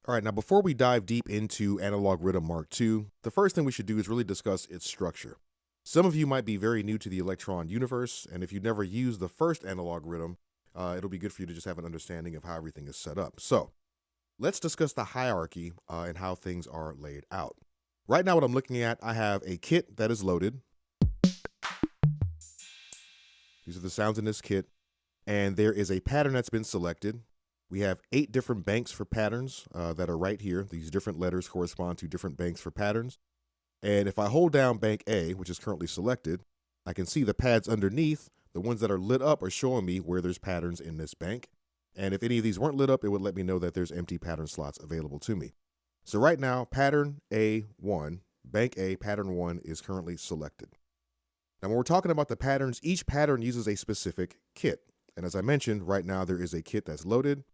All right, now before we dive deep into Analog Rytm MK2, the first thing we should do is really discuss its structure. Some of you might be very new to the Elektron universe, and if you never used the first Analog Rytm, it'll be good for you to just have an understanding of how everything is set up. So let's discuss the hierarchy and how things are laid out. Right now, what I'm looking at, I have a kit that is loaded. These are the sounds in this kit, and there is a pattern that's been selected. We have 8 different banks for patterns that are right here. These different letters correspond to different banks for patterns. And if I hold down bank A, which is currently selected, I can see the pads underneath. The ones that are lit up are showing me where there's patterns in this bank. And if any of these weren't lit up, it would let me know that there's empty pattern slots available to me. So right now, pattern A1, bank A, pattern 1 is currently selected. Now, when we're talking about the patterns, each pattern uses a specific kit. And as I mentioned, right now there is a kit that's loaded.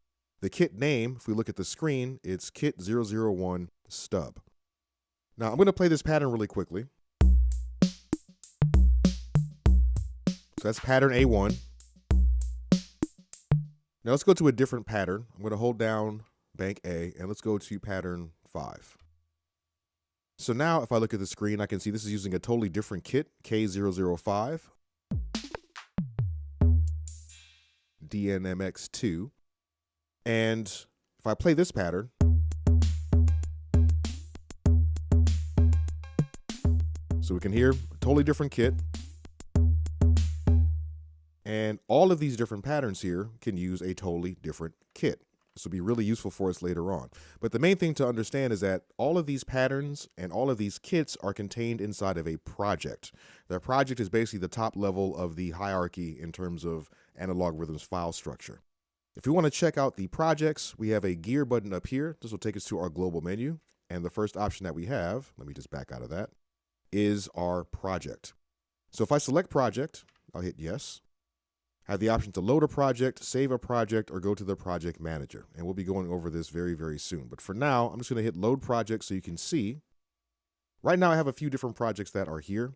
The kit name, if we look at the screen, it's kit 001 stub. Now I'm going to play this pattern really quickly. So that's pattern A1. Now let's go to a different pattern. I'm going to hold down bank A and let's go to pattern 5. So now if I look at the screen, I can see this is using a totally different kit, K005, DNMX2. And if I play this pattern, so we can hear a totally different kit. And all of these different patterns here can use a totally different kit. This will be really useful for us later on. But the main thing to understand is that all of these patterns and all of these kits are contained inside of a project. The project is basically the top level of the hierarchy in terms of Analog Rytm's file structure. If we want to check out the projects, we have a gear button up here. This will take us to our global menu. And the first option that we have, let me just back out of that, is our project. So if I select project, I'll hit yes. I have the option to load a project, save a project, or go to the project manager. And we'll be going over this very, very soon. But for now, I'm just going to hit load project so you can see. Right now, I have a few different projects that are here.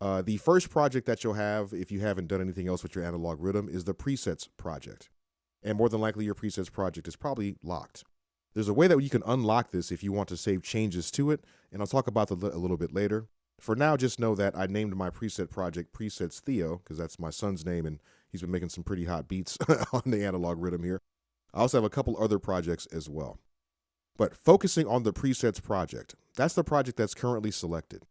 The first project that you'll have, if you haven't done anything else with your Analog Rytm, is the presets project. And more than likely, your presets project is probably locked. There's a way that you can unlock this if you want to save changes to it, and I'll talk about that a little bit later. For now, just know that I named my preset project Presets Theo, because that's my son's name, and he's been making some pretty hot beats on the Analog Rytm here. I also have a couple other projects as well. But focusing on the presets project, that's the project that's currently selected.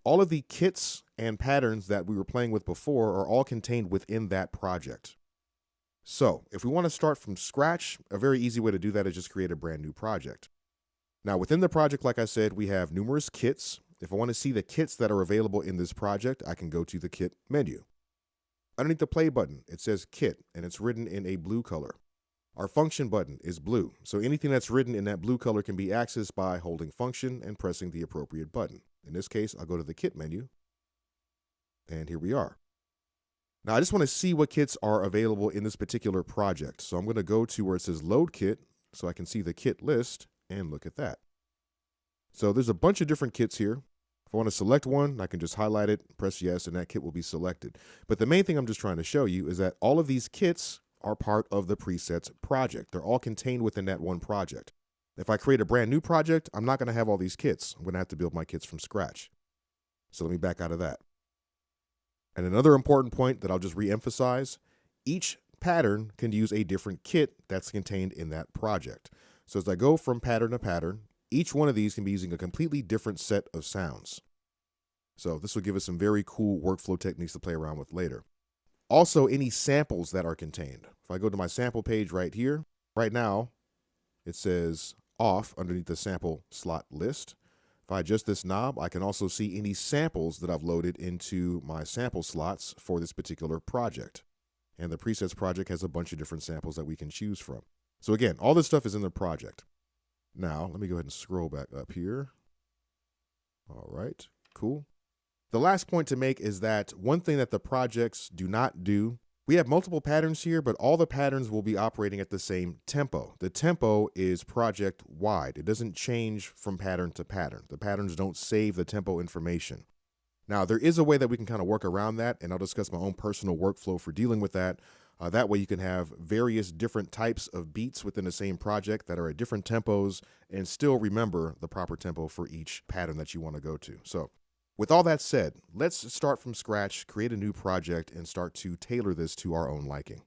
All of the kits and patterns that we were playing with before are all contained within that project. So if we want to start from scratch, a very easy way to do that is just create a brand new project. Now within the project, like I said, we have numerous kits. If I want to see the kits that are available in this project, I can go to the kit menu. Underneath the play button, it says kit and it's written in a blue color. Our function button is blue. So anything that's written in that blue color can be accessed by holding function and pressing the appropriate button. In this case, I'll go to the kit menu and here we are. Now, I just want to see what kits are available in this particular project. So I'm going to go to where it says load kit so I can see the kit list and look at that. So there's a bunch of different kits here. If I want to select one, I can just highlight it, press yes, and that kit will be selected. But the main thing I'm just trying to show you is that all of these kits are part of the presets project. They're all contained within that one project. If I create a brand new project, I'm not going to have all these kits. I'm going to have to build my kits from scratch. So let me back out of that. And another important point that I'll just re-emphasize, each pattern can use a different kit that's contained in that project. So as I go from pattern to pattern, each one of these can be using a completely different set of sounds. So this will give us some very cool workflow techniques to play around with later. Also, any samples that are contained. If I go to my sample page right here, right now, it says off underneath the sample slot list. If I adjust this knob, I can also see any samples that I've loaded into my sample slots for this particular project. And the presets project has a bunch of different samples that we can choose from. So again, all this stuff is in the project. Now, let me go ahead and scroll back up here. All right, cool. The last point to make is that one thing that the projects do not do, we have multiple patterns here, but all the patterns will be operating at the same tempo. The tempo is project wide. It doesn't change from pattern to pattern. The patterns don't save the tempo information. Now, there is a way that we can kind of work around that, and I'll discuss my own personal workflow for dealing with that That way you can have various different types of beats within the same project that are at different tempos and still remember the proper tempo for each pattern that you want to go to. So with all that said, let's start from scratch, create a new project, and start to tailor this to our own liking.